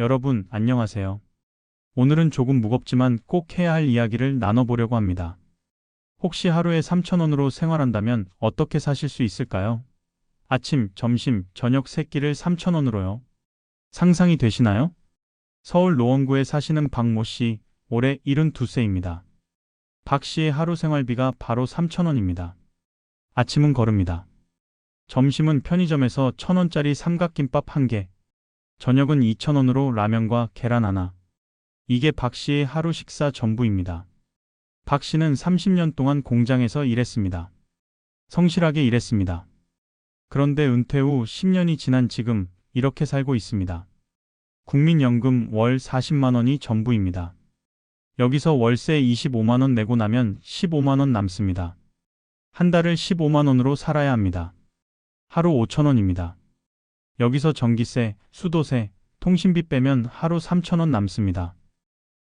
여러분, 안녕하세요. 오늘은 조금 무겁지만 꼭 해야 할 이야기를 나눠보려고 합니다. 혹시 하루에 3,000원으로 생활한다면 어떻게 사실 수 있을까요? 아침, 점심, 저녁 세 끼를 3,000원으로요. 상상이 되시나요? 서울 노원구에 사시는 박모 씨, 올해 72세입니다. 박 씨의 하루 생활비가 바로 3,000원입니다. 아침은 걸읍니다. 점심은 편의점에서 1,000원짜리 삼각김밥 한 개, 저녁은 2,000원으로 라면과 계란 하나. 이게 박 씨의 하루 식사 전부입니다. 박 씨는 30년 동안 공장에서 일했습니다. 성실하게 일했습니다. 그런데 은퇴 후 10년이 지난 지금 이렇게 살고 있습니다. 국민연금 월 40만 원이 전부입니다. 여기서 월세 25만 원 내고 나면 15만 원 남습니다. 한 달을 15만 원으로 살아야 합니다. 하루 5천 원입니다. 여기서 전기세, 수도세, 통신비 빼면 하루 3,000원 남습니다.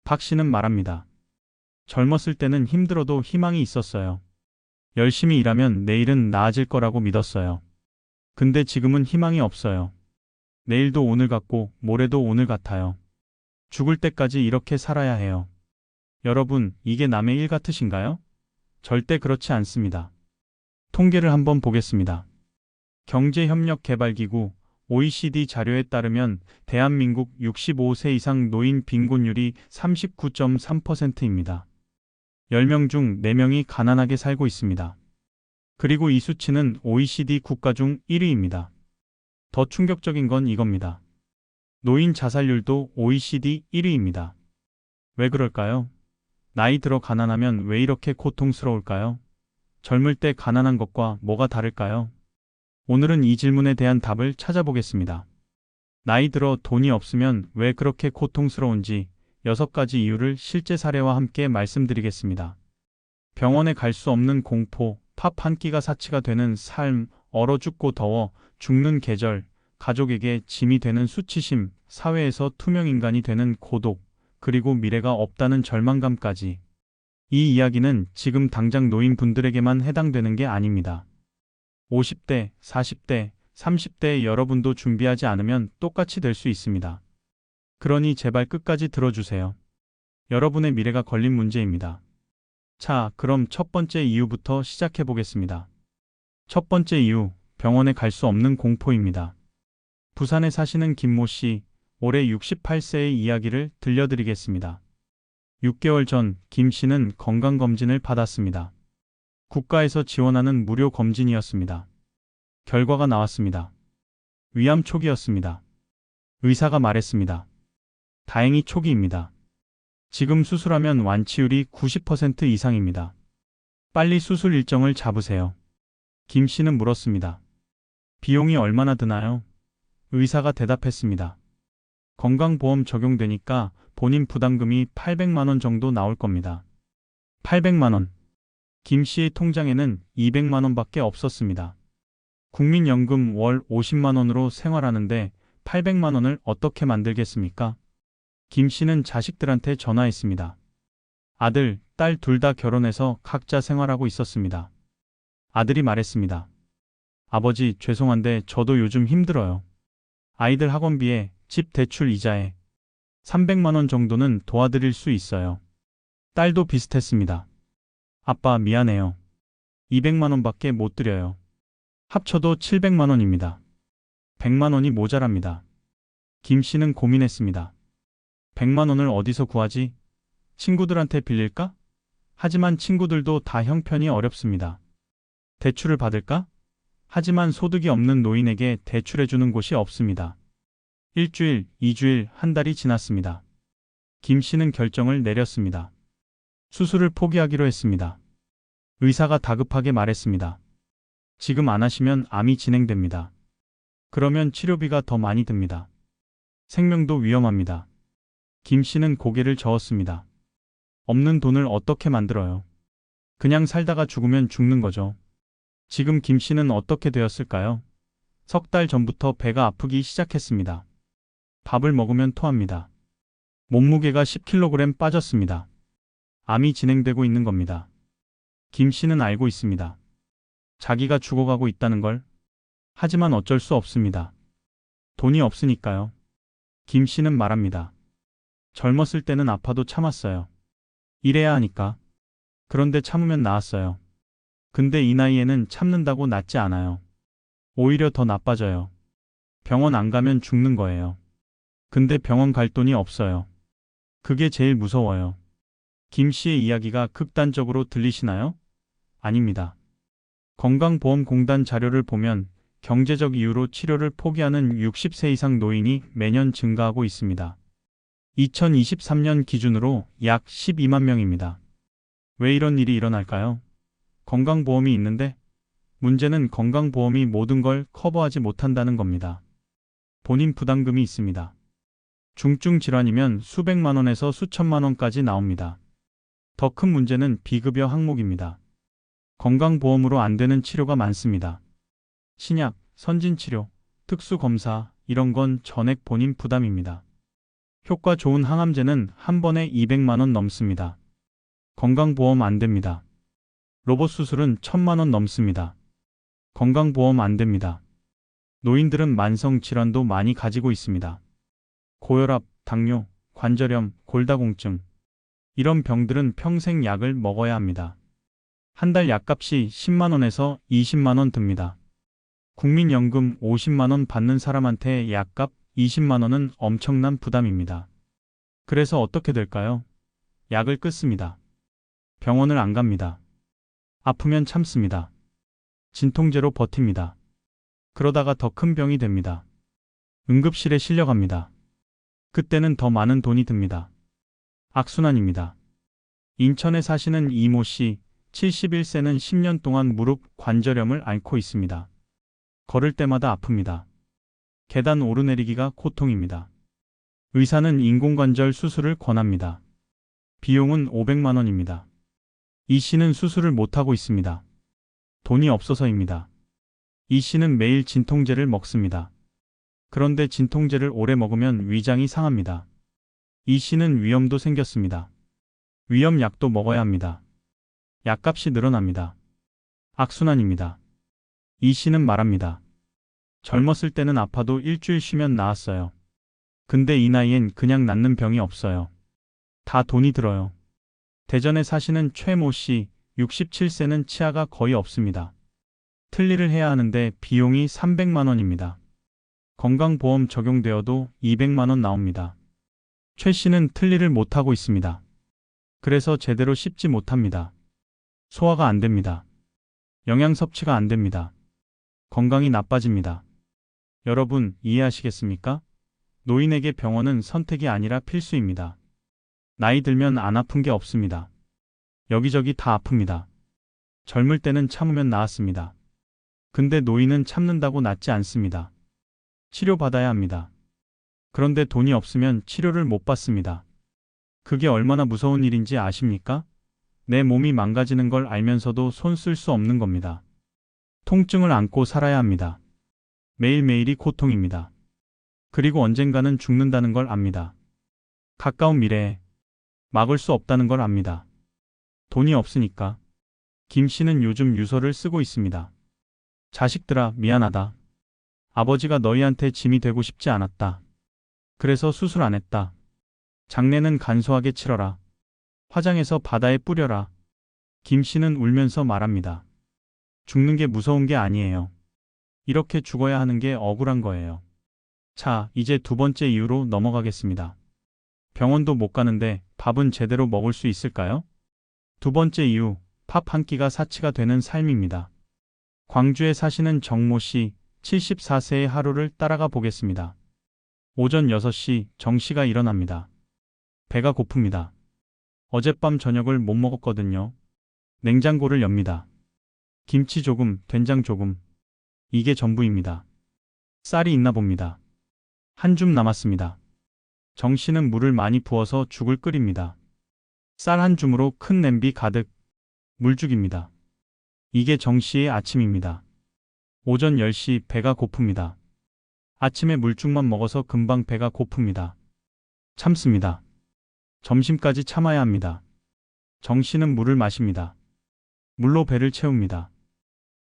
박 씨는 말합니다. 젊었을 때는 힘들어도 희망이 있었어요. 열심히 일하면 내일은 나아질 거라고 믿었어요. 근데 지금은 희망이 없어요. 내일도 오늘 같고 모레도 오늘 같아요. 죽을 때까지 이렇게 살아야 해요. 여러분, 이게 남의 일 같으신가요? 절대 그렇지 않습니다. 통계를 한번 보겠습니다. 경제협력개발기구 OECD 자료에 따르면 대한민국 65세 이상 노인 빈곤율이 39.3%입니다. 10명 중 4명이 가난하게 살고 있습니다. 그리고 이 수치는 OECD 국가 중 1위입니다. 더 충격적인 건 이겁니다. 노인 자살률도 OECD 1위입니다. 왜 그럴까요? 나이 들어 가난하면 왜 이렇게 고통스러울까요? 젊을 때 가난한 것과 뭐가 다를까요? 오늘은 이 질문에 대한 답을 찾아보겠습니다. 나이 들어 돈이 없으면 왜 그렇게 고통스러운지 6가지 이유를 실제 사례와 함께 말씀드리겠습니다. 병원에 갈 수 없는 공포, 밥 한 끼가 사치가 되는 삶, 얼어 죽고 더워 죽는 계절, 가족에게 짐이 되는 수치심, 사회에서 투명 인간이 되는 고독, 그리고 미래가 없다는 절망감까지. 이 이야기는 지금 당장 노인분들에게만 해당되는 게 아닙니다. 50대, 40대, 30대의 여러분도 준비하지 않으면 똑같이 될 수 있습니다. 그러니 제발 끝까지 들어주세요. 여러분의 미래가 걸린 문제입니다. 자, 그럼 첫 번째 이유부터 시작해 보겠습니다. 첫 번째 이유, 병원에 갈 수 없는 공포입니다. 부산에 사시는 김모 씨, 올해 68세의 이야기를 들려드리겠습니다. 6개월 전 김 씨는 건강검진을 받았습니다. 국가에서 지원하는 무료 검진이었습니다. 결과가 나왔습니다. 위암 초기였습니다. 의사가 말했습니다. 다행히 초기입니다. 지금 수술하면 완치율이 90% 이상입니다. 빨리 수술 일정을 잡으세요. 김 씨는 물었습니다. 비용이 얼마나 드나요? 의사가 대답했습니다. 건강보험 적용되니까 본인 부담금이 800만 원 정도 나올 겁니다. 800만 원. 김 씨의 통장에는 200만 원밖에 없었습니다. 국민연금 월 50만 원으로 생활하는데 800만 원을 어떻게 만들겠습니까? 김 씨는 자식들한테 전화했습니다. 아들, 딸 둘 다 결혼해서 각자 생활하고 있었습니다. 아들이 말했습니다. 아버지, 죄송한데 저도 요즘 힘들어요. 아이들 학원비에, 집 대출 이자에 300만 원 정도는 도와드릴 수 있어요. 딸도 비슷했습니다. 아빠, 미안해요. 200만 원밖에 못 드려요. 합쳐도 700만 원입니다. 100만 원이 모자랍니다. 김 씨는 고민했습니다. 100만 원을 어디서 구하지? 친구들한테 빌릴까? 하지만 친구들도 다 형편이 어렵습니다. 대출을 받을까? 하지만 소득이 없는 노인에게 대출해주는 곳이 없습니다. 일주일, 2주일, 한 달이 지났습니다. 김 씨는 결정을 내렸습니다. 수술을 포기하기로 했습니다. 의사가 다급하게 말했습니다. 지금 안 하시면 암이 진행됩니다. 그러면 치료비가 더 많이 듭니다. 생명도 위험합니다. 김 씨는 고개를 저었습니다. 없는 돈을 어떻게 만들어요? 그냥 살다가 죽으면 죽는 거죠. 지금 김 씨는 어떻게 되었을까요? 석 달 전부터 배가 아프기 시작했습니다. 밥을 먹으면 토합니다. 몸무게가 10kg 빠졌습니다. 암이 진행되고 있는 겁니다. 김 씨는 알고 있습니다. 자기가 죽어가고 있다는 걸. 하지만 어쩔 수 없습니다. 돈이 없으니까요. 김 씨는 말합니다. 젊었을 때는 아파도 참았어요. 이래야 하니까. 그런데 참으면 나았어요. 근데 이 나이에는 참는다고 낫지 않아요. 오히려 더 나빠져요. 병원 안 가면 죽는 거예요. 근데 병원 갈 돈이 없어요. 그게 제일 무서워요. 김 씨의 이야기가 극단적으로 들리시나요? 아닙니다. 건강보험공단 자료를 보면 경제적 이유로 치료를 포기하는 60세 이상 노인이 매년 증가하고 있습니다. 2023년 기준으로 약 12만 명입니다. 왜 이런 일이 일어날까요? 건강보험이 있는데 문제는 건강보험이 모든 걸 커버하지 못한다는 겁니다. 본인 부담금이 있습니다. 중증 질환이면 수백만 원에서 수천만 원까지 나옵니다. 더 큰 문제는 비급여 항목입니다. 건강보험으로 안 되는 치료가 많습니다. 신약, 선진치료, 특수검사 이런 건 전액 본인 부담입니다. 효과 좋은 항암제는 한 번에 200만 원 넘습니다. 건강보험 안 됩니다. 로봇 수술은 1000만 원 넘습니다. 건강보험 안 됩니다. 노인들은 만성 질환도 많이 가지고 있습니다. 고혈압, 당뇨, 관절염, 골다공증 이런 병들은 평생 약을 먹어야 합니다. 한 달 약값이 10만 원에서 20만 원 듭니다. 국민연금 50만 원 받는 사람한테 약값 20만 원은 엄청난 부담입니다. 그래서 어떻게 될까요? 약을 끊습니다. 병원을 안 갑니다. 아프면 참습니다. 진통제로 버팁니다. 그러다가 더 큰 병이 됩니다. 응급실에 실려갑니다. 그때는 더 많은 돈이 듭니다. 악순환입니다. 인천에 사시는 이모 씨, 71세는 10년 동안 무릎 관절염을 앓고 있습니다. 걸을 때마다 아픕니다. 계단 오르내리기가 고통입니다. 의사는 인공관절 수술을 권합니다. 비용은 500만 원입니다. 이 씨는 수술을 못하고 있습니다. 돈이 없어서입니다. 이 씨는 매일 진통제를 먹습니다. 그런데 진통제를 오래 먹으면 위장이 상합니다. 이 씨는 위염도 생겼습니다. 위염약도 먹어야 합니다. 약값이 늘어납니다. 악순환입니다. 이 씨는 말합니다. 젊었을 때는 아파도 일주일 쉬면 나았어요. 근데 이 나이엔 그냥 낫는 병이 없어요. 다 돈이 들어요. 대전에 사시는 최모 씨, 67세는 치아가 거의 없습니다. 틀니를 해야 하는데 비용이 300만 원입니다. 건강보험 적용되어도 200만 원 나옵니다. 최 씨는 틀니를 못하고 있습니다. 그래서 제대로 씹지 못합니다. 소화가 안 됩니다. 영양 섭취가 안 됩니다. 건강이 나빠집니다. 여러분, 이해하시겠습니까? 노인에게 병원은 선택이 아니라 필수입니다. 나이 들면 안 아픈 게 없습니다. 여기저기 다 아픕니다. 젊을 때는 참으면 나았습니다. 근데 노인은 참는다고 낫지 않습니다. 치료받아야 합니다. 그런데 돈이 없으면 치료를 못 받습니다. 그게 얼마나 무서운 일인지 아십니까? 내 몸이 망가지는 걸 알면서도 손 쓸 수 없는 겁니다. 통증을 안고 살아야 합니다. 매일매일이 고통입니다. 그리고 언젠가는 죽는다는 걸 압니다. 가까운 미래에 막을 수 없다는 걸 압니다. 돈이 없으니까. 김 씨는 요즘 유서를 쓰고 있습니다. 자식들아, 미안하다. 아버지가 너희한테 짐이 되고 싶지 않았다. 그래서 수술 안 했다. 장례는 간소하게 치러라. 화장해서 바다에 뿌려라. 김 씨는 울면서 말합니다. 죽는 게 무서운 게 아니에요. 이렇게 죽어야 하는 게 억울한 거예요. 자, 이제 두 번째 이유로 넘어가겠습니다. 병원도 못 가는데 밥은 제대로 먹을 수 있을까요? 두 번째 이유, 밥 한 끼가 사치가 되는 삶입니다. 광주에 사시는 정모 씨, 74세의 하루를 따라가 보겠습니다. 오전 6시 정 씨가 일어납니다. 배가 고픕니다. 어젯밤 저녁을 못 먹었거든요. 냉장고를 엽니다. 김치 조금, 된장 조금. 이게 전부입니다. 쌀이 있나 봅니다. 한 줌 남았습니다. 정 씨는 물을 많이 부어서 죽을 끓입니다. 쌀 한 줌으로 큰 냄비 가득 물죽입니다. 이게 정 씨의 아침입니다. 오전 10시 배가 고픕니다. 아침에 물죽만 먹어서 금방 배가 고픕니다. 참습니다. 점심까지 참아야 합니다. 정 씨는 물을 마십니다. 물로 배를 채웁니다.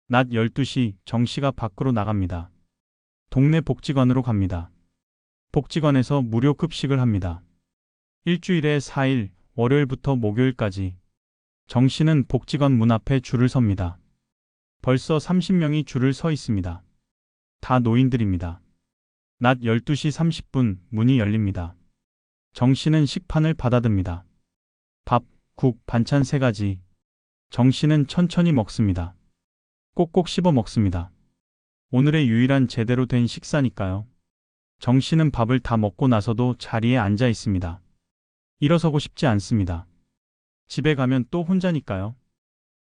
낮 12시 정 씨가 밖으로 나갑니다. 동네 복지관으로 갑니다. 복지관에서 무료 급식을 합니다. 일주일에 4일, 월요일부터 목요일까지. 정 씨는 복지관 문 앞에 줄을 섭니다. 벌써 30명이 줄을 서 있습니다. 다 노인들입니다. 낮 12시 30분 문이 열립니다. 정 씨는 식판을 받아듭니다. 밥, 국, 반찬 3가지. 정 씨는 천천히 먹습니다. 꼭꼭 씹어 먹습니다. 오늘의 유일한 제대로 된 식사니까요. 정 씨는 밥을 다 먹고 나서도 자리에 앉아 있습니다. 일어서고 싶지 않습니다. 집에 가면 또 혼자니까요.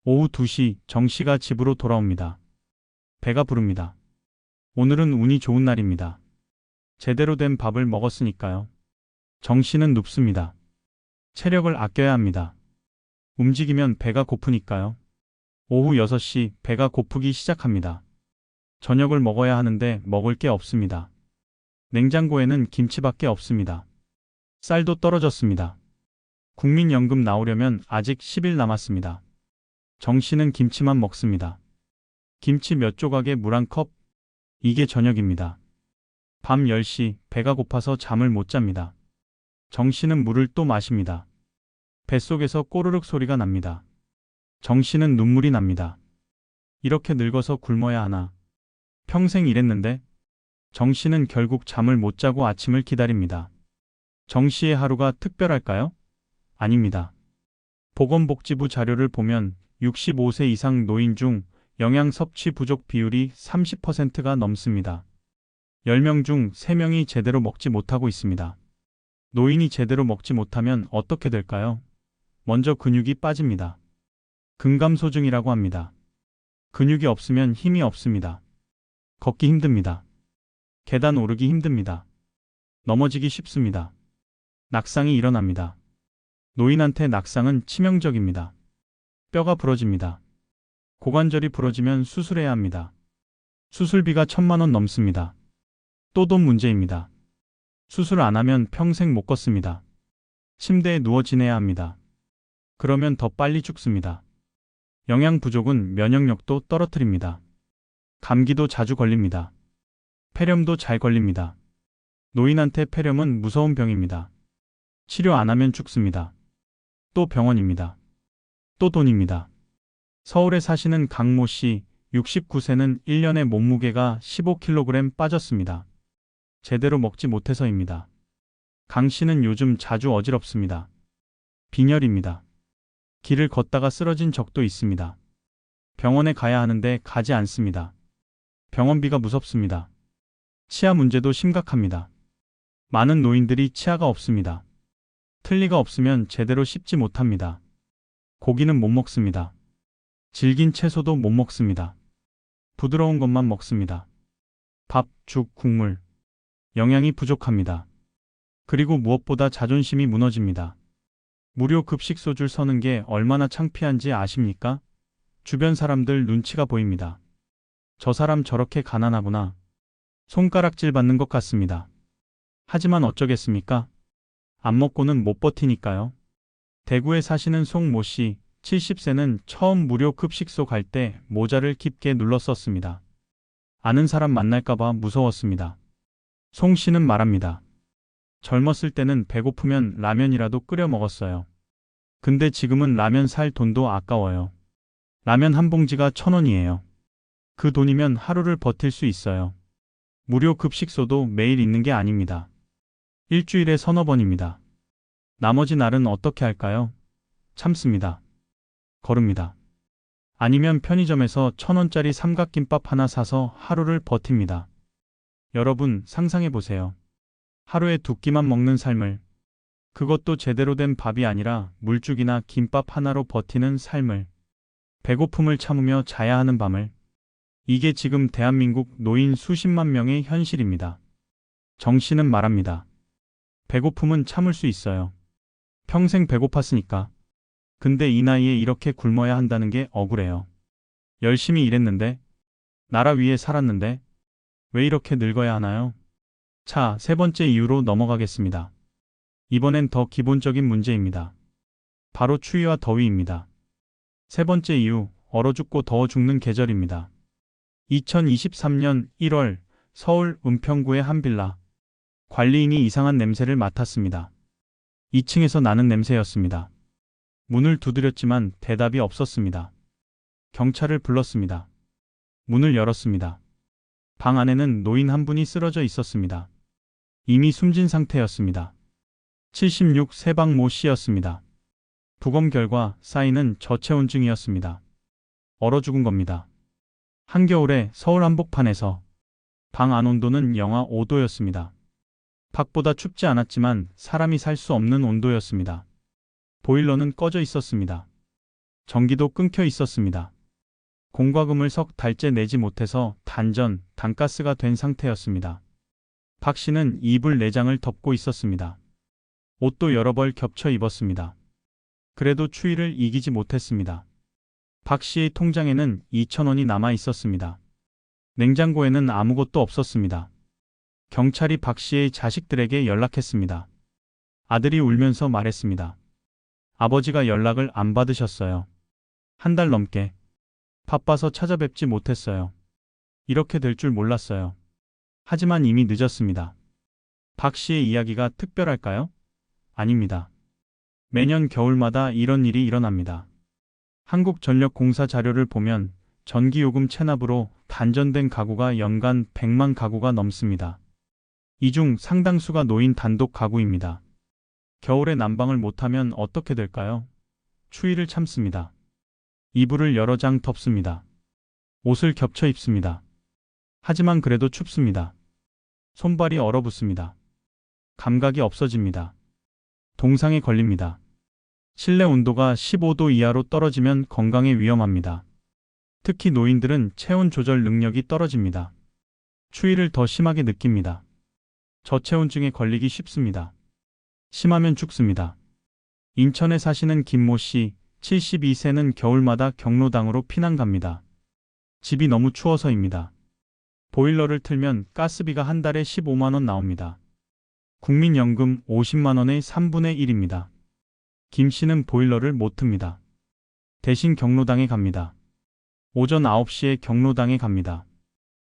오후 2시 정 씨가 집으로 돌아옵니다. 배가 부릅니다. 오늘은 운이 좋은 날입니다. 제대로 된 밥을 먹었으니까요. 정 씨는 눕습니다. 체력을 아껴야 합니다. 움직이면 배가 고프니까요. 오후 6시 배가 고프기 시작합니다. 저녁을 먹어야 하는데 먹을 게 없습니다. 냉장고에는 김치밖에 없습니다. 쌀도 떨어졌습니다. 국민연금 나오려면 아직 10일 남았습니다. 정 씨는 김치만 먹습니다. 김치 몇 조각에 물 1컵? 이게 저녁입니다. 밤 10시 배가 고파서 잠을 못 잡니다. 정 씨는 물을 또 마십니다. 뱃속에서 꼬르륵 소리가 납니다. 정 씨는 눈물이 납니다. 이렇게 늙어서 굶어야 하나. 평생 일했는데. 정 씨는 결국 잠을 못 자고 아침을 기다립니다. 정 씨의 하루가 특별할까요? 아닙니다. 보건복지부 자료를 보면 65세 이상 노인 중 영양 섭취 부족 비율이 30%가 넘습니다. 10명 중 3명이 제대로 먹지 못하고 있습니다. 노인이 제대로 먹지 못하면 어떻게 될까요? 먼저 근육이 빠집니다. 근감소증이라고 합니다. 근육이 없으면 힘이 없습니다. 걷기 힘듭니다. 계단 오르기 힘듭니다. 넘어지기 쉽습니다. 낙상이 일어납니다. 노인한테 낙상은 치명적입니다. 뼈가 부러집니다. 고관절이 부러지면 수술해야 합니다. 수술비가 1,000만 원 넘습니다. 또 돈 문제입니다. 수술 안 하면 평생 못 걷습니다. 침대에 누워 지내야 합니다. 그러면 더 빨리 죽습니다. 영양 부족은 면역력도 떨어뜨립니다. 감기도 자주 걸립니다. 폐렴도 잘 걸립니다. 노인한테 폐렴은 무서운 병입니다. 치료 안 하면 죽습니다. 또 병원입니다. 또 돈입니다. 서울에 사시는 강모 씨, 69세는 1년에 몸무게가 15kg 빠졌습니다. 제대로 먹지 못해서입니다. 강 씨는 요즘 자주 어지럽습니다. 빈혈입니다. 길을 걷다가 쓰러진 적도 있습니다. 병원에 가야 하는데 가지 않습니다. 병원비가 무섭습니다. 치아 문제도 심각합니다. 많은 노인들이 치아가 없습니다. 틀니가 없으면 제대로 씹지 못합니다. 고기는 못 먹습니다. 질긴 채소도 못 먹습니다. 부드러운 것만 먹습니다. 밥, 죽, 국물. 영양이 부족합니다. 그리고 무엇보다 자존심이 무너집니다. 무료 급식소 줄 서는 게 얼마나 창피한지 아십니까? 주변 사람들 눈치가 보입니다. 저 사람 저렇게 가난하구나. 손가락질 받는 것 같습니다. 하지만 어쩌겠습니까? 안 먹고는 못 버티니까요. 대구에 사시는 송모 씨, 70세는 처음 무료 급식소 갈 때 모자를 깊게 눌렀었습니다. 아는 사람 만날까봐 무서웠습니다. 송 씨는 말합니다. 젊었을 때는 배고프면 라면이라도 끓여 먹었어요. 근데 지금은 라면 살 돈도 아까워요. 라면 한 봉지가 1,000원이에요. 그 돈이면 하루를 버틸 수 있어요. 무료 급식소도 매일 있는 게 아닙니다. 일주일에 서너 번입니다. 나머지 날은 어떻게 할까요? 참습니다. 걸읍니다. 아니면 편의점에서 1,000원짜리 삼각김밥 하나 사서 하루를 버팁니다. 여러분 상상해 보세요. 하루에 2끼만 먹는 삶을. 그것도 제대로 된 밥이 아니라 물죽이나 김밥 하나로 버티는 삶을. 배고픔을 참으며 자야 하는 밤을. 이게 지금 대한민국 노인 수십만 명의 현실입니다. 정 씨는 말합니다. 배고픔은 참을 수 있어요. 평생 배고팠으니까. 근데 이 나이에 이렇게 굶어야 한다는 게 억울해요. 열심히 일했는데, 나라 위에 살았는데, 왜 이렇게 늙어야 하나요? 자, 3번째 이유로 넘어가겠습니다. 이번엔 더 기본적인 문제입니다. 바로 추위와 더위입니다. 3번째 이유, 얼어 죽고 더워 죽는 계절입니다. 2023년 1월 서울 은평구의 한 빌라. 관리인이 이상한 냄새를 맡았습니다. 2층에서 나는 냄새였습니다. 문을 두드렸지만 대답이 없었습니다. 경찰을 불렀습니다. 문을 열었습니다. 방 안에는 노인 한 분이 쓰러져 있었습니다. 이미 숨진 상태였습니다. 76 세방 모 씨였습니다. 부검 결과 사인은 저체온증이었습니다. 얼어 죽은 겁니다. 한겨울에 서울 한복판에서 방 안 온도는 영하 5도였습니다. 밖보다 춥지 않았지만 사람이 살 수 없는 온도였습니다. 보일러는 꺼져 있었습니다. 전기도 끊겨 있었습니다. 공과금을 석 달째 내지 못해서 단전, 단가스가 된 상태였습니다. 박 씨는 이불 내장을 덮고 있었습니다. 옷도 여러 벌 겹쳐 입었습니다. 그래도 추위를 이기지 못했습니다. 박 씨의 통장에는 2,000원이 남아 있었습니다. 냉장고에는 아무것도 없었습니다. 경찰이 박 씨의 자식들에게 연락했습니다. 아들이 울면서 말했습니다. 아버지가 연락을 안 받으셨어요. 한 달 넘게. 바빠서 찾아뵙지 못했어요. 이렇게 될 줄 몰랐어요. 하지만 이미 늦었습니다. 박 씨의 이야기가 특별할까요? 아닙니다. 매년 겨울마다 이런 일이 일어납니다. 한국전력공사 자료를 보면 전기요금 체납으로 단전된 가구가 연간 100만 가구가 넘습니다. 이 중 상당수가 노인 단독 가구입니다. 겨울에 난방을 못하면 어떻게 될까요? 추위를 참습니다. 이불을 여러 장 덮습니다. 옷을 겹쳐 입습니다. 하지만 그래도 춥습니다. 손발이 얼어붙습니다. 감각이 없어집니다. 동상에 걸립니다. 실내 온도가 15도 이하로 떨어지면 건강에 위험합니다. 특히 노인들은 체온 조절 능력이 떨어집니다. 추위를 더 심하게 느낍니다. 저체온증에 걸리기 쉽습니다. 심하면 죽습니다. 인천에 사시는 김모 씨, 72세는 겨울마다 경로당으로 피난 갑니다. 집이 너무 추워서입니다. 보일러를 틀면 가스비가 한 달에 15만 원 나옵니다. 국민연금 50만 원의 3분의 1입니다. 김 씨는 보일러를 못 틉니다. 대신 경로당에 갑니다. 오전 9시에 경로당에 갑니다.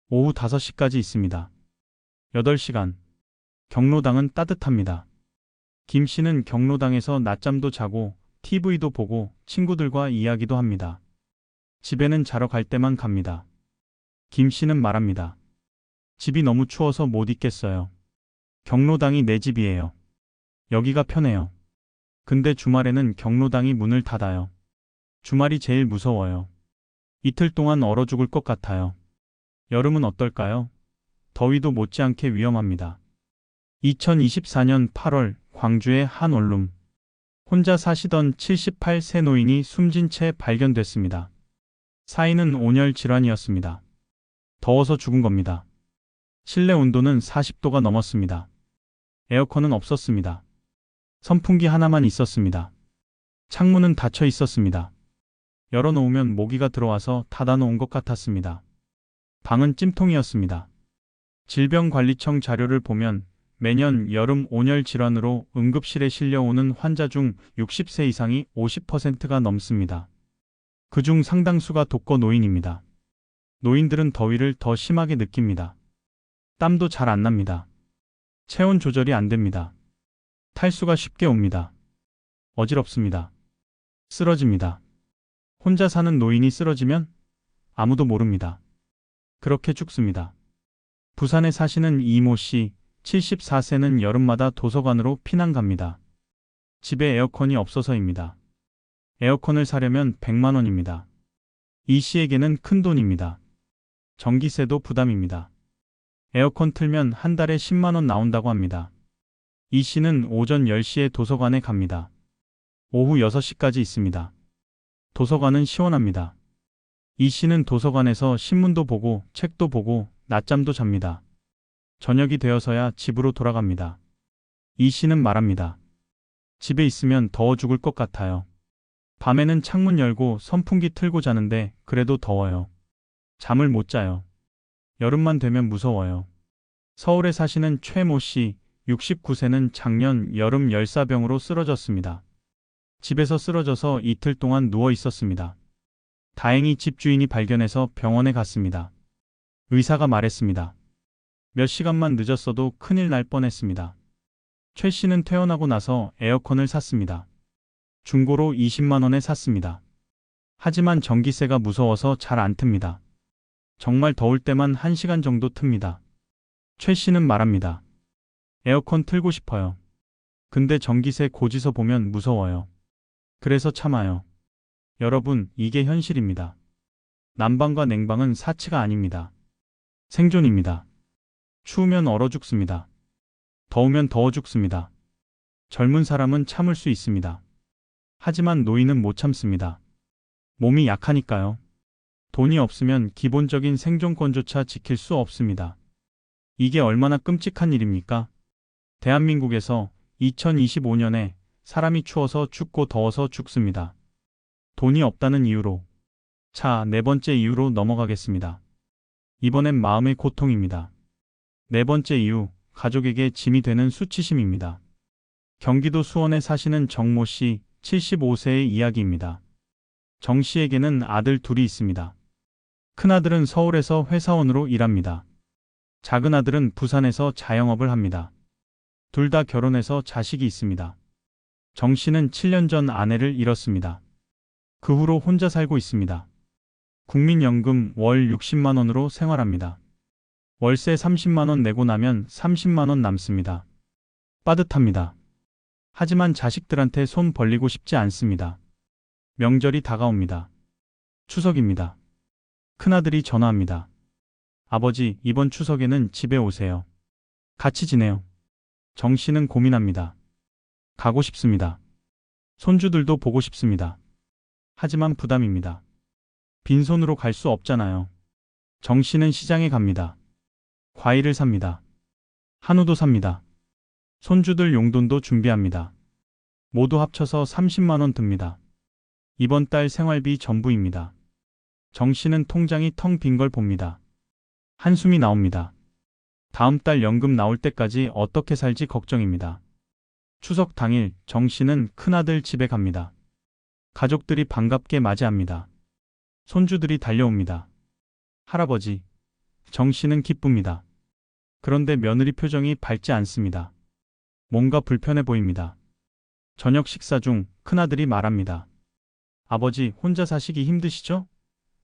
오후 5시까지 있습니다. 8시간. 경로당은 따뜻합니다. 김 씨는 경로당에서 낮잠도 자고 TV도 보고 친구들과 이야기도 합니다. 집에는 자러 갈 때만 갑니다. 김 씨는 말합니다. 집이 너무 추워서 못 있겠어요. 경로당이 내 집이에요. 여기가 편해요. 근데 주말에는 경로당이 문을 닫아요. 주말이 제일 무서워요. 이틀 동안 얼어 죽을 것 같아요. 여름은 어떨까요? 더위도 못지않게 위험합니다. 2024년 8월 광주의 한 원룸. 혼자 사시던 78세 노인이 숨진 채 발견됐습니다. 사인은 온열 질환이었습니다. 더워서 죽은 겁니다. 실내 온도는 40도가 넘었습니다. 에어컨은 없었습니다. 선풍기 하나만 있었습니다. 창문은 닫혀 있었습니다. 열어놓으면 모기가 들어와서 닫아놓은 것 같았습니다. 방은 찜통이었습니다. 질병관리청 자료를 보면 매년 여름 온열 질환으로 응급실에 실려오는 환자 중 60세 이상이 50%가 넘습니다. 그중 상당수가 독거 노인입니다. 노인들은 더위를 더 심하게 느낍니다. 땀도 잘 안 납니다. 체온 조절이 안 됩니다. 탈수가 쉽게 옵니다. 어지럽습니다. 쓰러집니다. 혼자 사는 노인이 쓰러지면 아무도 모릅니다. 그렇게 죽습니다. 부산에 사시는 이모 씨, 74세는 여름마다 도서관으로 피난 갑니다. 집에 에어컨이 없어서입니다. 에어컨을 사려면 100만 원입니다. 이 씨에게는 큰 돈입니다. 전기세도 부담입니다. 에어컨 틀면 한 달에 10만 원 나온다고 합니다. 이 씨는 오전 10시에 도서관에 갑니다. 오후 6시까지 있습니다. 도서관은 시원합니다. 이 씨는 도서관에서 신문도 보고 책도 보고 낮잠도 잡니다. 저녁이 되어서야 집으로 돌아갑니다. 이 씨는 말합니다. 집에 있으면 더워 죽을 것 같아요. 밤에는 창문 열고 선풍기 틀고 자는데 그래도 더워요. 잠을 못 자요. 여름만 되면 무서워요. 서울에 사시는 최모 씨, 69세는 작년 여름 열사병으로 쓰러졌습니다. 집에서 쓰러져서 이틀 동안 누워 있었습니다. 다행히 집주인이 발견해서 병원에 갔습니다. 의사가 말했습니다. 몇 시간만 늦었어도 큰일 날 뻔했습니다. 최 씨는 퇴원하고 나서 에어컨을 샀습니다. 중고로 20만 원에 샀습니다. 하지만 전기세가 무서워서 잘 안 틉니다. 정말 더울 때만 1시간 정도 틉니다. 최 씨는 말합니다. 에어컨 틀고 싶어요. 근데 전기세 고지서 보면 무서워요. 그래서 참아요. 여러분, 이게 현실입니다. 난방과 냉방은 사치가 아닙니다. 생존입니다. 추우면 얼어 죽습니다. 더우면 더워 죽습니다. 젊은 사람은 참을 수 있습니다. 하지만 노인은 못 참습니다. 몸이 약하니까요. 돈이 없으면 기본적인 생존권조차 지킬 수 없습니다. 이게 얼마나 끔찍한 일입니까? 대한민국에서 2025년에 사람이 추워서 죽고 더워서 죽습니다. 돈이 없다는 이유로. 자, 네 번째 이유로 넘어가겠습니다. 이번엔 마음의 고통입니다. 네 번째 이유, 가족에게 짐이 되는 수치심입니다. 경기도 수원에 사시는 정모 씨, 75세의 이야기입니다. 정 씨에게는 아들 둘이 있습니다. 큰아들은 서울에서 회사원으로 일합니다. 작은 아들은 부산에서 자영업을 합니다. 둘 다 결혼해서 자식이 있습니다. 정 씨는 7년 전 아내를 잃었습니다. 그 후로 혼자 살고 있습니다. 국민연금 월 60만 원으로 생활합니다. 월세 30만 원 내고 나면 30만 원 남습니다. 빠듯합니다. 하지만 자식들한테 손 벌리고 싶지 않습니다. 명절이 다가옵니다. 추석입니다. 큰아들이 전화합니다. 아버지, 이번 추석에는 집에 오세요. 같이 지내요. 정 씨는 고민합니다. 가고 싶습니다. 손주들도 보고 싶습니다. 하지만 부담입니다. 빈손으로 갈 수 없잖아요. 정 씨는 시장에 갑니다. 과일을 삽니다. 한우도 삽니다. 손주들 용돈도 준비합니다. 모두 합쳐서 30만 원 듭니다. 이번 달 생활비 전부입니다. 정 씨는 통장이 텅 빈 걸 봅니다. 한숨이 나옵니다. 다음 달 연금 나올 때까지 어떻게 살지 걱정입니다. 추석 당일 정 씨는 큰아들 집에 갑니다. 가족들이 반갑게 맞이합니다. 손주들이 달려옵니다. 할아버지, 정 씨는 기쁩니다. 그런데 며느리 표정이 밝지 않습니다. 뭔가 불편해 보입니다. 저녁 식사 중 큰아들이 말합니다. 아버지, 혼자 사시기 힘드시죠?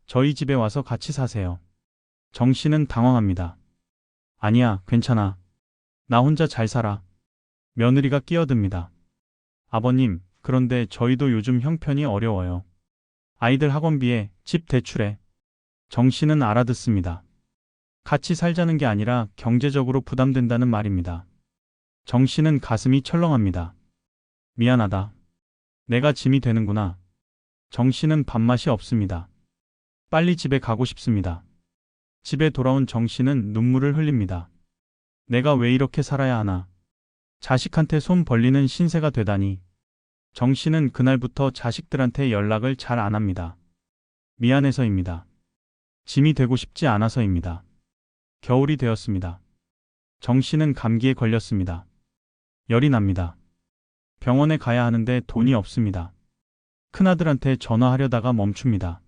저희 집에 와서 같이 사세요. 정 씨는 당황합니다. 아니야, 괜찮아. 나 혼자 잘 살아. 며느리가 끼어듭니다. 아버님, 그런데 저희도 요즘 형편이 어려워요. 아이들 학원비에, 집 대출에. 정 씨는 알아듣습니다. 같이 살자는 게 아니라 경제적으로 부담된다는 말입니다. 정 씨는 가슴이 철렁합니다. 미안하다. 내가 짐이 되는구나. 정 씨는 밥맛이 없습니다. 빨리 집에 가고 싶습니다. 집에 돌아온 정 씨는 눈물을 흘립니다. 내가 왜 이렇게 살아야 하나. 자식한테 손 벌리는 신세가 되다니. 정 씨는 그날부터 자식들한테 연락을 잘 안 합니다. 미안해서입니다. 짐이 되고 싶지 않아서입니다. 겨울이 되었습니다. 정 씨는 감기에 걸렸습니다. 열이 납니다. 병원에 가야 하는데 돈이 없습니다. 큰아들한테 전화하려다가 멈춥니다.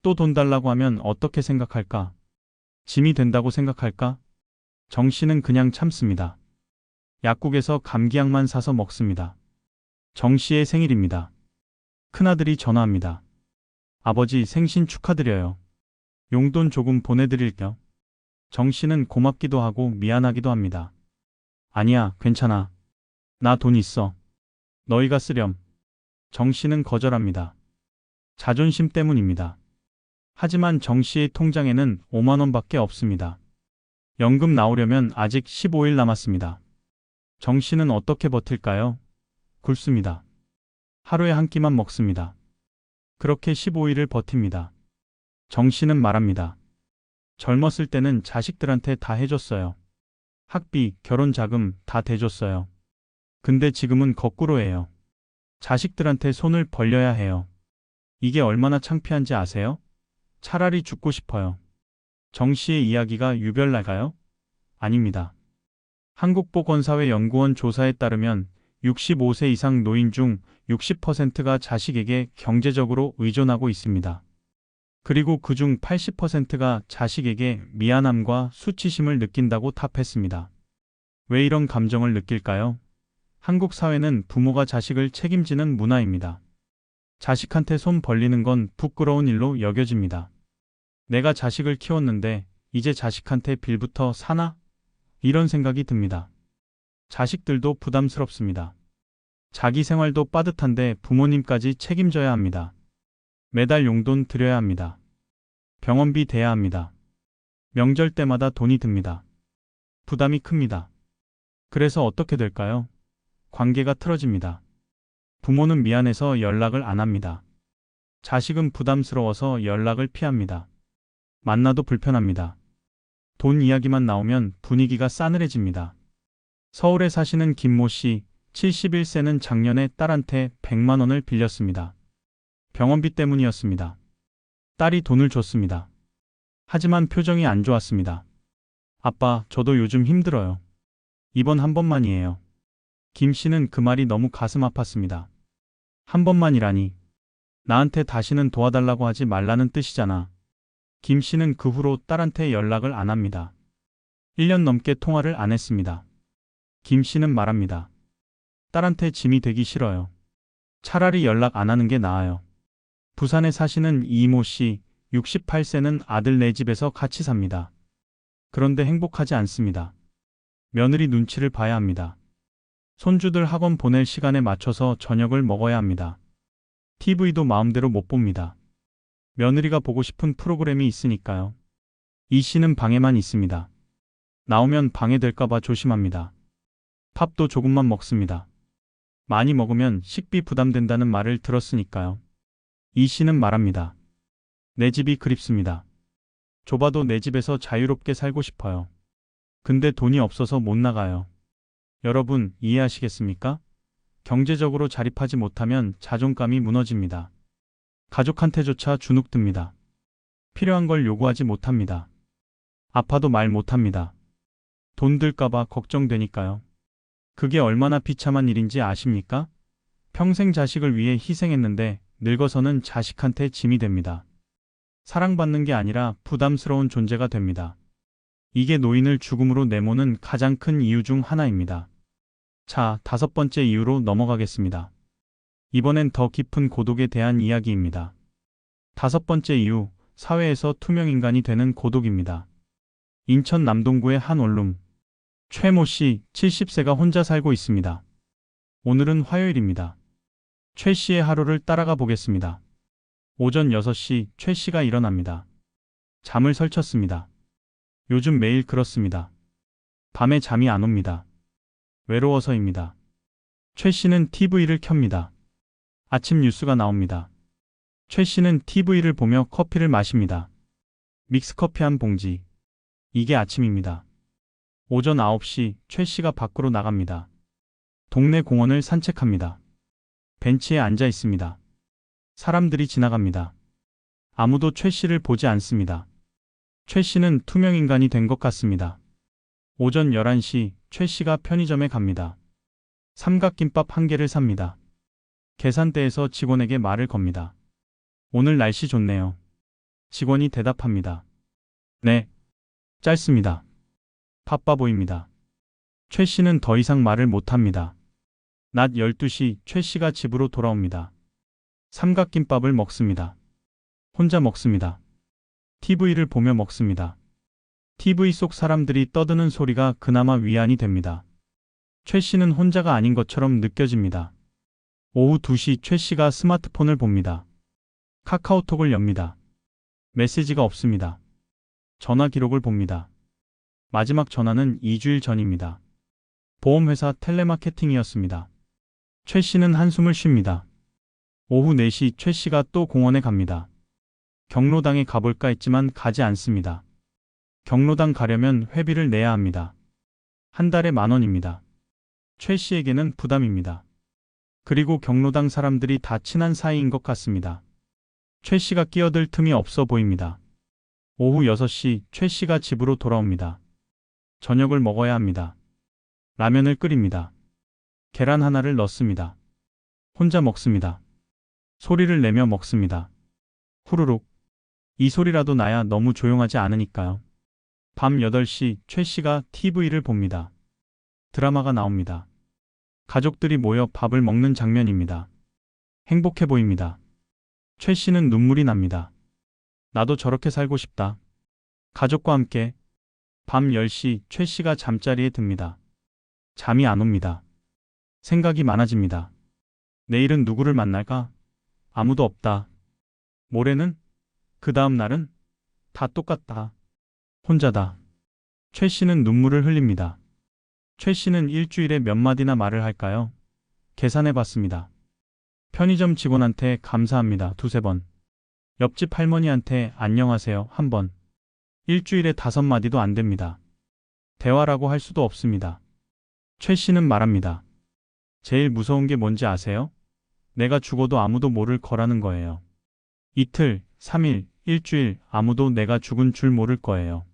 또 돈 달라고 하면 어떻게 생각할까? 짐이 된다고 생각할까? 정 씨는 그냥 참습니다. 약국에서 감기약만 사서 먹습니다. 정 씨의 생일입니다. 큰아들이 전화합니다. 아버지, 생신 축하드려요. 용돈 조금 보내드릴게요. 정 씨는 고맙기도 하고 미안하기도 합니다. 아니야, 괜찮아. 나 돈 있어. 너희가 쓰렴. 정 씨는 거절합니다. 자존심 때문입니다. 하지만 정 씨의 통장에는 5만 원밖에 없습니다. 연금 나오려면 아직 15일 남았습니다. 정 씨는 어떻게 버틸까요? 굶습니다. 하루에 한 끼만 먹습니다. 그렇게 15일을 버팁니다. 정 씨는 말합니다. 젊었을 때는 자식들한테 다 해줬어요. 학비, 결혼 자금 다 대줬어요. 근데 지금은 거꾸로예요. 자식들한테 손을 벌려야 해요. 이게 얼마나 창피한지 아세요? 차라리 죽고 싶어요. 정 씨의 이야기가 유별날까요? 아닙니다. 한국보건사회연구원 조사에 따르면 65세 이상 노인 중 60%가 자식에게 경제적으로 의존하고 있습니다. 그리고 그중 80%가 자식에게 미안함과 수치심을 느낀다고 답했습니다. 왜 이런 감정을 느낄까요? 한국 사회는 부모가 자식을 책임지는 문화입니다. 자식한테 손 벌리는 건 부끄러운 일로 여겨집니다. 내가 자식을 키웠는데 이제 자식한테 빌부터 사나? 이런 생각이 듭니다. 자식들도 부담스럽습니다. 자기 생활도 빠듯한데 부모님까지 책임져야 합니다. 매달 용돈 드려야 합니다. 병원비 대야 합니다. 명절 때마다 돈이 듭니다. 부담이 큽니다. 그래서 어떻게 될까요? 관계가 틀어집니다. 부모는 미안해서 연락을 안 합니다. 자식은 부담스러워서 연락을 피합니다. 만나도 불편합니다. 돈 이야기만 나오면 분위기가 싸늘해집니다. 서울에 사시는 김모 씨, 71세는 작년에 딸한테 100만 원을 빌렸습니다. 병원비 때문이었습니다. 딸이 돈을 줬습니다. 하지만 표정이 안 좋았습니다. 아빠, 저도 요즘 힘들어요. 이번 한 번만이에요. 김 씨는 그 말이 너무 가슴 아팠습니다. 한 번만이라니. 나한테 다시는 도와달라고 하지 말라는 뜻이잖아. 김 씨는 그 후로 딸한테 연락을 안 합니다. 1년 넘게 통화를 안 했습니다. 김 씨는 말합니다. 딸한테 짐이 되기 싫어요. 차라리 연락 안 하는 게 나아요. 부산에 사시는 이모 씨, 68세는 아들 네 집에서 같이 삽니다. 그런데 행복하지 않습니다. 며느리 눈치를 봐야 합니다. 손주들 학원 보낼 시간에 맞춰서 저녁을 먹어야 합니다. TV도 마음대로 못 봅니다. 며느리가 보고 싶은 프로그램이 있으니까요. 이 씨는 방에만 있습니다. 나오면 방해될까봐 조심합니다. 밥도 조금만 먹습니다. 많이 먹으면 식비 부담된다는 말을 들었으니까요. 이 씨는 말합니다. 내 집이 그립습니다. 좁아도 내 집에서 자유롭게 살고 싶어요. 근데 돈이 없어서 못 나가요. 여러분, 이해하시겠습니까? 경제적으로 자립하지 못하면 자존감이 무너집니다. 가족한테조차 주눅듭니다. 필요한 걸 요구하지 못합니다. 아파도 말 못합니다. 돈 들까봐 걱정되니까요. 그게 얼마나 비참한 일인지 아십니까? 평생 자식을 위해 희생했는데 늙어서는 자식한테 짐이 됩니다. 사랑받는 게 아니라 부담스러운 존재가 됩니다. 이게 노인을 죽음으로 내모는 가장 큰 이유 중 하나입니다. 자, 5번째 이유로 넘어가겠습니다. 이번엔 더 깊은 고독에 대한 이야기입니다. 5번째 이유, 사회에서 투명인간이 되는 고독입니다. 인천 남동구의 한 원룸. 최모 씨, 70세가 혼자 살고 있습니다. 오늘은 화요일입니다. 최 씨의 하루를 따라가 보겠습니다. 오전 6시 최 씨가 일어납니다. 잠을 설쳤습니다. 요즘 매일 그렇습니다. 밤에 잠이 안 옵니다. 외로워서입니다. 최 씨는 TV를 켭니다. 아침 뉴스가 나옵니다. 최 씨는 TV를 보며 커피를 마십니다. 믹스커피 한 봉지. 이게 아침입니다. 오전 9시 최 씨가 밖으로 나갑니다. 동네 공원을 산책합니다. 벤치에 앉아 있습니다. 사람들이 지나갑니다. 아무도 최 씨를 보지 않습니다. 최 씨는 투명인간이 된 것 같습니다. 오전 11시 최 씨가 편의점에 갑니다. 삼각김밥 한 개를 삽니다. 계산대에서 직원에게 말을 겁니다. 오늘 날씨 좋네요. 직원이 대답합니다. 네. 짧습니다. 바빠 보입니다. 최 씨는 더 이상 말을 못합니다. 낮 12시 최 씨가 집으로 돌아옵니다. 삼각김밥을 먹습니다. 혼자 먹습니다. TV를 보며 먹습니다. TV 속 사람들이 떠드는 소리가 그나마 위안이 됩니다. 최 씨는 혼자가 아닌 것처럼 느껴집니다. 오후 2시 최 씨가 스마트폰을 봅니다. 카카오톡을 엽니다. 메시지가 없습니다. 전화 기록을 봅니다. 마지막 전화는 2주일 전입니다. 보험회사 텔레마케팅이었습니다. 최 씨는 한숨을 쉽니다. 오후 4시 최 씨가 또 공원에 갑니다. 경로당에 가볼까 했지만 가지 않습니다. 경로당 가려면 회비를 내야 합니다. 한 달에 10,000원입니다. 최 씨에게는 부담입니다. 그리고 경로당 사람들이 다 친한 사이인 것 같습니다. 최 씨가 끼어들 틈이 없어 보입니다. 오후 6시 최 씨가 집으로 돌아옵니다. 저녁을 먹어야 합니다. 라면을 끓입니다. 계란 하나를 넣습니다. 혼자 먹습니다. 소리를 내며 먹습니다. 후루룩. 이 소리라도 나야 너무 조용하지 않으니까요. 밤 8시 최 씨가 TV를 봅니다. 드라마가 나옵니다. 가족들이 모여 밥을 먹는 장면입니다. 행복해 보입니다. 최 씨는 눈물이 납니다. 나도 저렇게 살고 싶다. 가족과 함께. 밤 10시 최 씨가 잠자리에 듭니다. 잠이 안 옵니다. 생각이 많아집니다. 내일은 누구를 만날까? 아무도 없다. 모레는? 그 다음 날은? 다 똑같다. 혼자다. 최 씨는 눈물을 흘립니다. 최 씨는 일주일에 몇 마디나 말을 할까요? 계산해 봤습니다. 편의점 직원한테 감사합니다. 2~3번. 옆집 할머니한테 안녕하세요. 1번. 일주일에 5마디도 안 됩니다. 대화라고 할 수도 없습니다. 최 씨는 말합니다. 제일 무서운 게 뭔지 아세요? 내가 죽어도 아무도 모를 거라는 거예요. 이틀, 3일, 일주일 아무도 내가 죽은 줄 모를 거예요.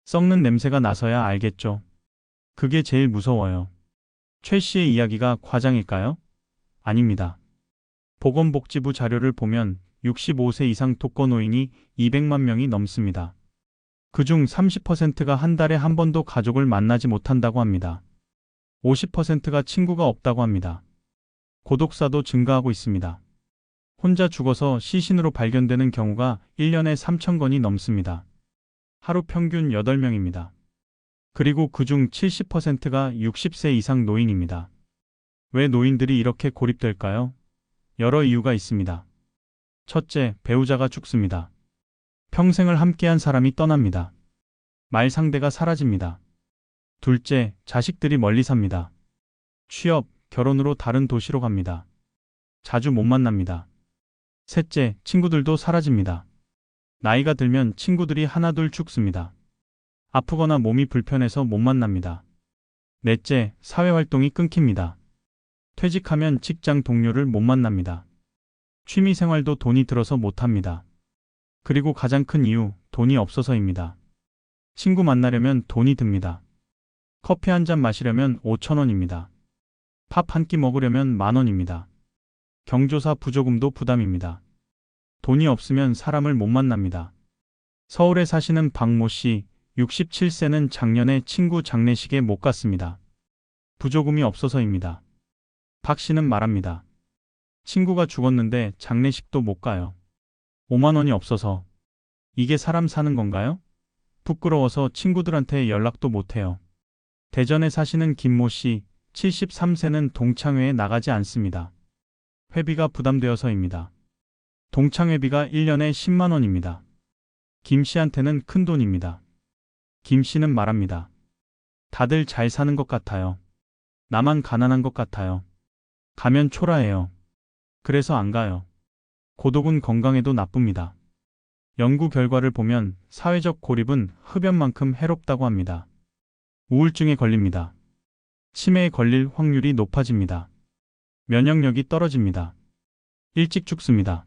썩는 냄새가 나서야 알겠죠. 그게 제일 무서워요. 최 씨의 이야기가 과장일까요? 아닙니다. 보건복지부 자료를 보면 65세 이상 독거노인이 200만 명이 넘습니다. 그중 30%가 한 달에 한 번도 가족을 만나지 못한다고 합니다. 50%가 친구가 없다고 합니다. 고독사도 증가하고 있습니다. 혼자 죽어서 시신으로 발견되는 경우가 1년에 3,000건이 넘습니다. 하루 평균 8명입니다. 그리고 그중 70%가 60세 이상 노인입니다. 왜 노인들이 이렇게 고립될까요? 여러 이유가 있습니다. 첫째, 배우자가 죽습니다. 평생을 함께한 사람이 떠납니다. 말 상대가 사라집니다. 둘째, 자식들이 멀리 삽니다. 취업, 결혼으로 다른 도시로 갑니다. 자주 못 만납니다. 셋째, 친구들도 사라집니다. 나이가 들면 친구들이 하나둘 죽습니다. 아프거나 몸이 불편해서 못 만납니다. 넷째, 사회활동이 끊깁니다. 퇴직하면 직장 동료를 못 만납니다. 취미생활도 돈이 들어서 못합니다. 그리고 가장 큰 이유, 돈이 없어서입니다. 친구 만나려면 돈이 듭니다. 커피 한 잔 마시려면 5,000원입니다. 밥 한 끼 먹으려면 10,000원입니다. 경조사 부조금도 부담입니다. 돈이 없으면 사람을 못 만납니다. 서울에 사시는 박모 씨, 67세는 작년에 친구 장례식에 못 갔습니다. 부조금이 없어서입니다. 박 씨는 말합니다. 친구가 죽었는데 장례식도 못 가요. 5만 원이 없어서. 이게 사람 사는 건가요? 부끄러워서 친구들한테 연락도 못 해요. 대전에 사시는 김모 씨, 73세는 동창회에 나가지 않습니다. 회비가 부담되어서입니다. 동창회비가 1년에 10만 원입니다. 김 씨한테는 큰 돈입니다. 김 씨는 말합니다. 다들 잘 사는 것 같아요. 나만 가난한 것 같아요. 가면 초라해요. 그래서 안 가요. 고독은 건강에도 나쁩니다. 연구 결과를 보면 사회적 고립은 흡연만큼 해롭다고 합니다. 우울증에 걸립니다. 치매에 걸릴 확률이 높아집니다. 면역력이 떨어집니다. 일찍 죽습니다.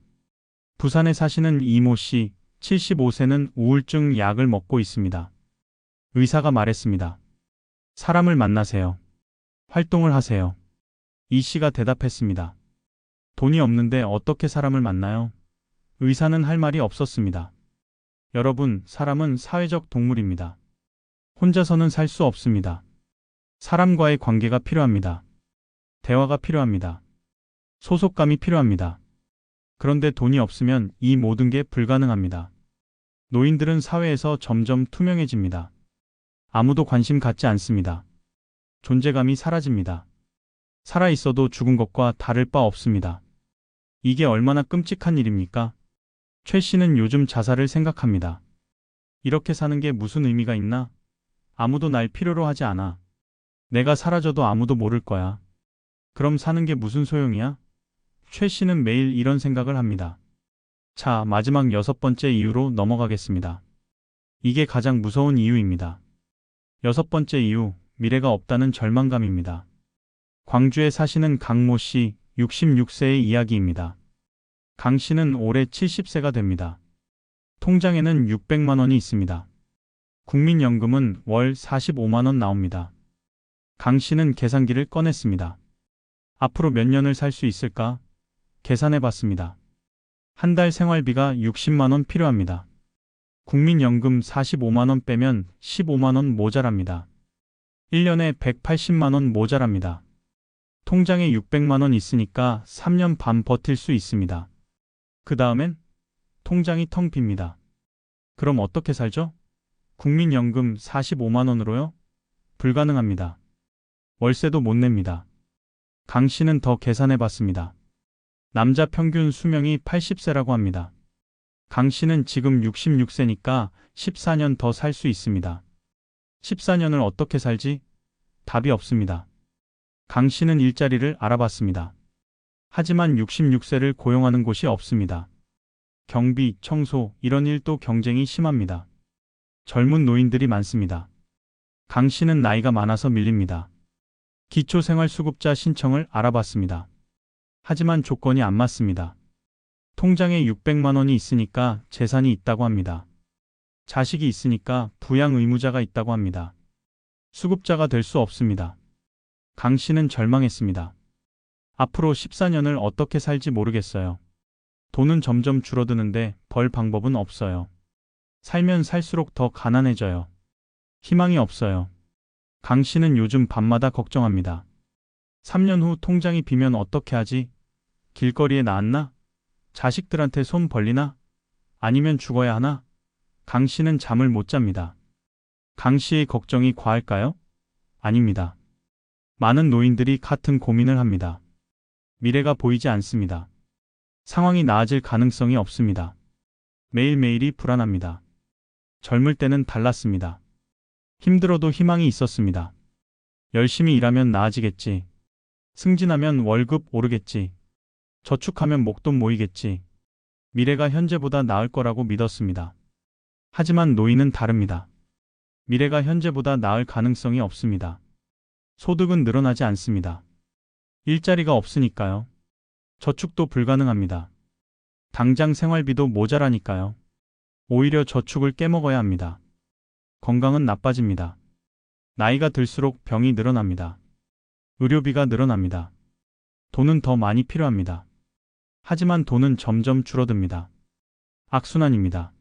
부산에 사시는 이모 씨, 75세는 우울증 약을 먹고 있습니다. 의사가 말했습니다. 사람을 만나세요. 활동을 하세요. 이 씨가 대답했습니다. 돈이 없는데 어떻게 사람을 만나요? 의사는 할 말이 없었습니다. 여러분, 사람은 사회적 동물입니다. 혼자서는 살 수 없습니다. 사람과의 관계가 필요합니다. 대화가 필요합니다. 소속감이 필요합니다. 그런데 돈이 없으면 이 모든 게 불가능합니다. 노인들은 사회에서 점점 투명해집니다. 아무도 관심 갖지 않습니다. 존재감이 사라집니다. 살아있어도 죽은 것과 다를 바 없습니다. 이게 얼마나 끔찍한 일입니까? 최 씨는 요즘 자살을 생각합니다. 이렇게 사는 게 무슨 의미가 있나? 아무도 날 필요로 하지 않아. 내가 사라져도 아무도 모를 거야. 그럼 사는 게 무슨 소용이야? 최 씨는 매일 이런 생각을 합니다. 자, 마지막 6번째 이유로 넘어가겠습니다. 이게 가장 무서운 이유입니다. 6번째 이유, 미래가 없다는 절망감입니다. 광주에 사시는 강모 씨, 66세의 이야기입니다. 강 씨는 올해 70세가 됩니다. 통장에는 600만 원이 있습니다. 국민연금은 월 45만 원 나옵니다. 강 씨는 계산기를 꺼냈습니다. 앞으로 몇 년을 살 수 있을까? 계산해 봤습니다. 한 달 생활비가 60만 원 필요합니다. 국민연금 45만 원 빼면 15만 원 모자랍니다. 1년에 180만 원 모자랍니다. 통장에 600만 원 있으니까 3년 반 버틸 수 있습니다. 그 다음엔 통장이 텅 빕니다. 그럼 어떻게 살죠? 국민연금 45만 원으로요? 불가능합니다. 월세도 못 냅니다. 강 씨는 더 계산해 봤습니다. 남자 평균 수명이 80세라고 합니다. 강 씨는 지금 66세니까 14년 더 살 수 있습니다. 14년을 어떻게 살지? 답이 없습니다. 강 씨는 일자리를 알아봤습니다. 하지만 66세를 고용하는 곳이 없습니다. 경비, 청소, 이런 일도 경쟁이 심합니다. 젊은 노인들이 많습니다. 강 씨는 나이가 많아서 밀립니다. 기초생활수급자 신청을 알아봤습니다. 하지만 조건이 안 맞습니다. 통장에 600만 원이 있으니까 재산이 있다고 합니다. 자식이 있으니까 부양 의무자가 있다고 합니다. 수급자가 될 수 없습니다. 강 씨는 절망했습니다. 앞으로 14년을 어떻게 살지 모르겠어요. 돈은 점점 줄어드는데 벌 방법은 없어요. 살면 살수록 더 가난해져요. 희망이 없어요. 강 씨는 요즘 밤마다 걱정합니다. 3년 후 통장이 비면 어떻게 하지? 길거리에 나앉나? 자식들한테 손 벌리나? 아니면 죽어야 하나? 강 씨는 잠을 못 잡니다. 강 씨의 걱정이 과할까요? 아닙니다. 많은 노인들이 같은 고민을 합니다. 미래가 보이지 않습니다. 상황이 나아질 가능성이 없습니다. 매일매일이 불안합니다. 젊을 때는 달랐습니다. 힘들어도 희망이 있었습니다. 열심히 일하면 나아지겠지. 승진하면 월급 오르겠지. 저축하면 목돈 모이겠지. 미래가 현재보다 나을 거라고 믿었습니다. 하지만 노인은 다릅니다. 미래가 현재보다 나을 가능성이 없습니다. 소득은 늘어나지 않습니다. 일자리가 없으니까요. 저축도 불가능합니다. 당장 생활비도 모자라니까요. 오히려 저축을 깨먹어야 합니다. 건강은 나빠집니다. 나이가 들수록 병이 늘어납니다. 의료비가 늘어납니다. 돈은 더 많이 필요합니다. 하지만 돈은 점점 줄어듭니다. 악순환입니다.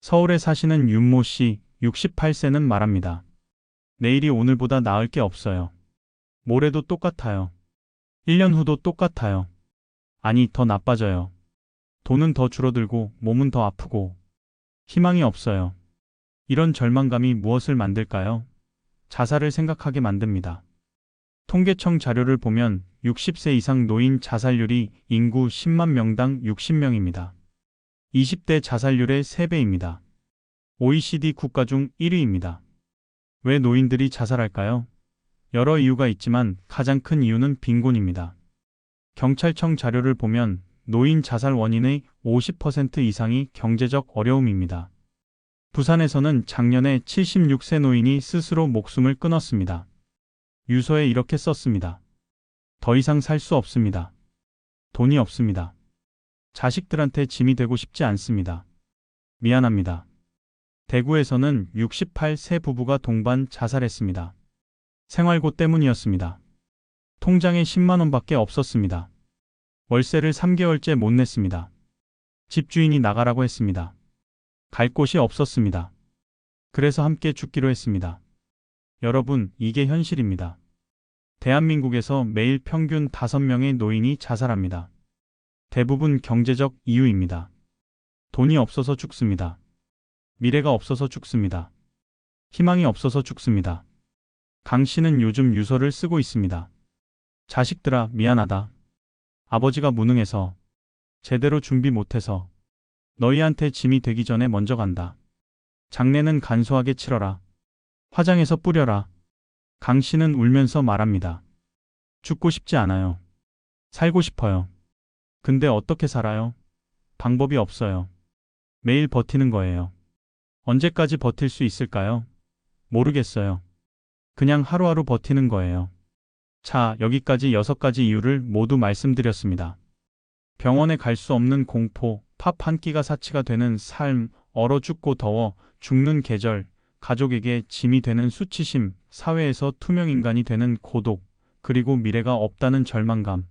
서울에 사시는 윤모 씨, 68세는 말합니다. 내일이 오늘보다 나을 게 없어요. 모레도 똑같아요. 1년 후도 똑같아요. 아니, 더 나빠져요. 돈은 더 줄어들고 몸은 더 아프고 희망이 없어요. 이런 절망감이 무엇을 만들까요? 자살을 생각하게 만듭니다. 통계청 자료를 보면 60세 이상 노인 자살률이 인구 10만 명당 60명입니다. 20대 자살률의 3배입니다. OECD 국가 중 1위입니다. 왜 노인들이 자살할까요? 여러 이유가 있지만 가장 큰 이유는 빈곤입니다. 경찰청 자료를 보면 노인 자살 원인의 50% 이상이 경제적 어려움입니다. 부산에서는 작년에 76세 노인이 스스로 목숨을 끊었습니다. 유서에 이렇게 썼습니다. 더 이상 살 수 없습니다. 돈이 없습니다. 자식들한테 짐이 되고 싶지 않습니다. 미안합니다. 대구에서는 68세 부부가 동반 자살했습니다. 생활고 때문이었습니다. 통장에 10만 원밖에 없었습니다. 월세를 3개월째 못 냈습니다. 집주인이 나가라고 했습니다. 갈 곳이 없었습니다. 그래서 함께 죽기로 했습니다. 여러분, 이게 현실입니다. 대한민국에서 매일 평균 5명의 노인이 자살합니다. 대부분 경제적 이유입니다. 돈이 없어서 죽습니다. 미래가 없어서 죽습니다. 희망이 없어서 죽습니다. 강 씨는 요즘 유서를 쓰고 있습니다. 자식들아, 미안하다. 아버지가 무능해서, 제대로 준비 못해서 너희한테 짐이 되기 전에 먼저 간다. 장례는 간소하게 치러라. 화장해서 뿌려라. 강 씨는 울면서 말합니다. 죽고 싶지 않아요. 살고 싶어요. 근데 어떻게 살아요? 방법이 없어요. 매일 버티는 거예요. 언제까지 버틸 수 있을까요? 모르겠어요. 그냥 하루하루 버티는 거예요. 자, 여기까지 6가지 이유를 모두 말씀드렸습니다. 병원에 갈 수 없는 공포, 밥 한 끼가 사치가 되는 삶, 얼어 죽고 더워 죽는 계절, 가족에게 짐이 되는 수치심, 사회에서 투명인간이 되는 고독, 그리고 미래가 없다는 절망감.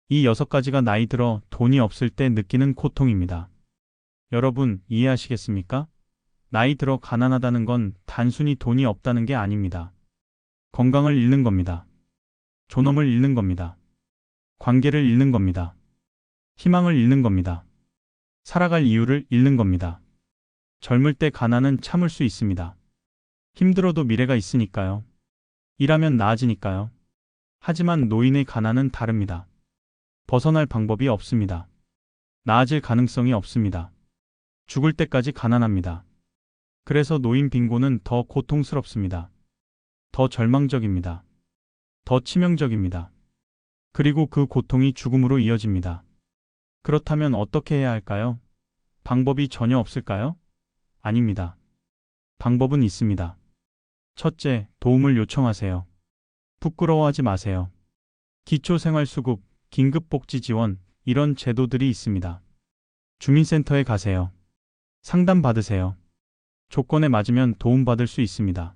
이 6가지가 나이 들어 돈이 없을 때 느끼는 고통입니다. 여러분, 이해하시겠습니까? 나이 들어 가난하다는 건 단순히 돈이 없다는 게 아닙니다. 건강을 잃는 겁니다. 존엄을 잃는 겁니다. 관계를 잃는 겁니다. 희망을 잃는 겁니다. 살아갈 이유를 잃는 겁니다. 젊을 때 가난은 참을 수 있습니다. 힘들어도 미래가 있으니까요. 일하면 나아지니까요. 하지만 노인의 가난은 다릅니다. 벗어날 방법이 없습니다. 나아질 가능성이 없습니다. 죽을 때까지 가난합니다. 그래서 노인 빈곤은 더 고통스럽습니다. 더 절망적입니다. 더 치명적입니다. 그리고 그 고통이 죽음으로 이어집니다. 그렇다면 어떻게 해야 할까요? 방법이 전혀 없을까요? 아닙니다. 방법은 있습니다. 첫째, 도움을 요청하세요. 부끄러워하지 마세요. 기초생활수급, 긴급복지지원, 이런 제도들이 있습니다. 주민센터에 가세요. 상담 받으세요. 조건에 맞으면 도움받을 수 있습니다.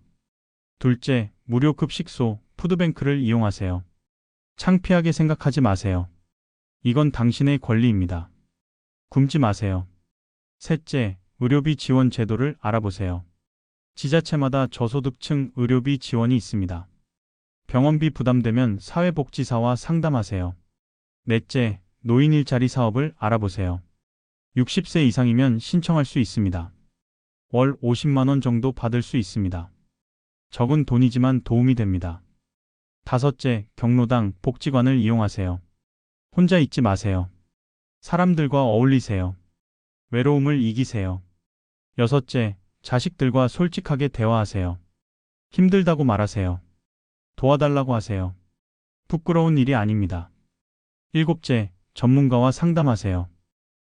둘째, 무료 급식소, 푸드뱅크를 이용하세요. 창피하게 생각하지 마세요. 이건 당신의 권리입니다. 굶지 마세요. 셋째, 의료비 지원 제도를 알아보세요. 지자체마다 저소득층 의료비 지원이 있습니다. 병원비 부담되면 사회복지사와 상담하세요. 넷째, 노인 일자리 사업을 알아보세요. 60세 이상이면 신청할 수 있습니다. 월 50만 원 정도 받을 수 있습니다. 적은 돈이지만 도움이 됩니다. 다섯째, 경로당, 복지관을 이용하세요. 혼자 있지 마세요. 사람들과 어울리세요. 외로움을 이기세요. 여섯째, 자식들과 솔직하게 대화하세요. 힘들다고 말하세요. 도와달라고 하세요. 부끄러운 일이 아닙니다. 일곱째, 전문가와 상담하세요.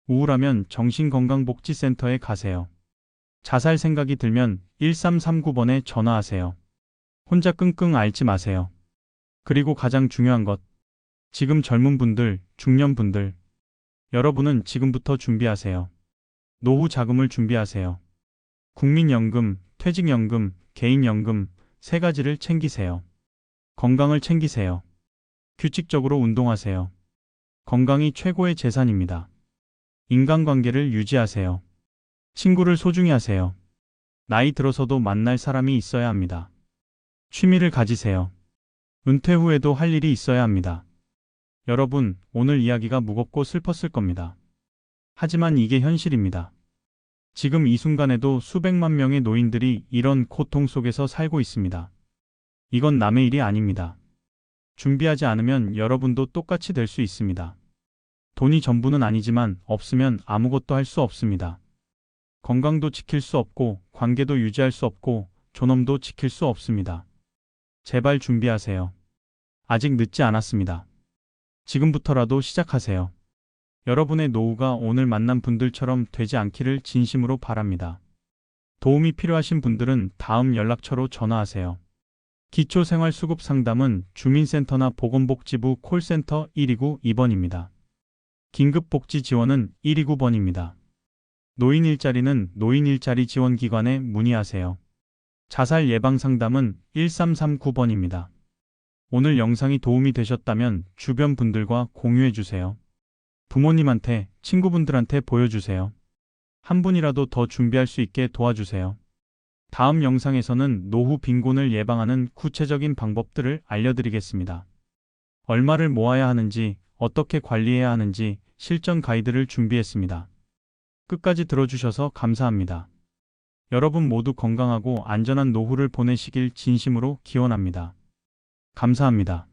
우울하면 정신건강복지센터에 가세요. 자살 생각이 들면 1339번에 전화하세요. 혼자 끙끙 앓지 마세요. 그리고 가장 중요한 것, 지금 젊은 분들, 중년 분들, 여러분은 지금부터 준비하세요. 노후 자금을 준비하세요. 국민연금, 퇴직연금, 개인연금, 세 가지를 챙기세요. 건강을 챙기세요. 규칙적으로 운동하세요. 건강이 최고의 재산입니다. 인간관계를 유지하세요. 친구를 소중히 하세요. 나이 들어서도 만날 사람이 있어야 합니다. 취미를 가지세요. 은퇴 후에도 할 일이 있어야 합니다. 여러분, 오늘 이야기가 무겁고 슬펐을 겁니다. 하지만 이게 현실입니다. 지금 이 순간에도 수백만 명의 노인들이 이런 고통 속에서 살고 있습니다. 이건 남의 일이 아닙니다. 준비하지 않으면 여러분도 똑같이 될 수 있습니다. 돈이 전부는 아니지만 없으면 아무것도 할 수 없습니다. 건강도 지킬 수 없고 관계도 유지할 수 없고 존엄도 지킬 수 없습니다. 제발 준비하세요. 아직 늦지 않았습니다. 지금부터라도 시작하세요. 여러분의 노후가 오늘 만난 분들처럼 되지 않기를 진심으로 바랍니다. 도움이 필요하신 분들은 다음 연락처로 전화하세요. 기초생활수급 상담은 주민센터나 보건복지부 콜센터 129 2번입니다. 긴급복지 지원은 129번입니다. 노인 일자리는 노인 일자리 지원기관에 문의하세요. 자살 예방 상담은 1339번입니다. 오늘 영상이 도움이 되셨다면 주변 분들과 공유해 주세요. 부모님한테, 친구분들한테 보여주세요. 한 분이라도 더 준비할 수 있게 도와주세요. 다음 영상에서는 노후 빈곤을 예방하는 구체적인 방법들을 알려드리겠습니다. 얼마를 모아야 하는지, 어떻게 관리해야 하는지 실전 가이드를 준비했습니다. 끝까지 들어주셔서 감사합니다. 여러분 모두 건강하고 안전한 노후를 보내시길 진심으로 기원합니다. 감사합니다.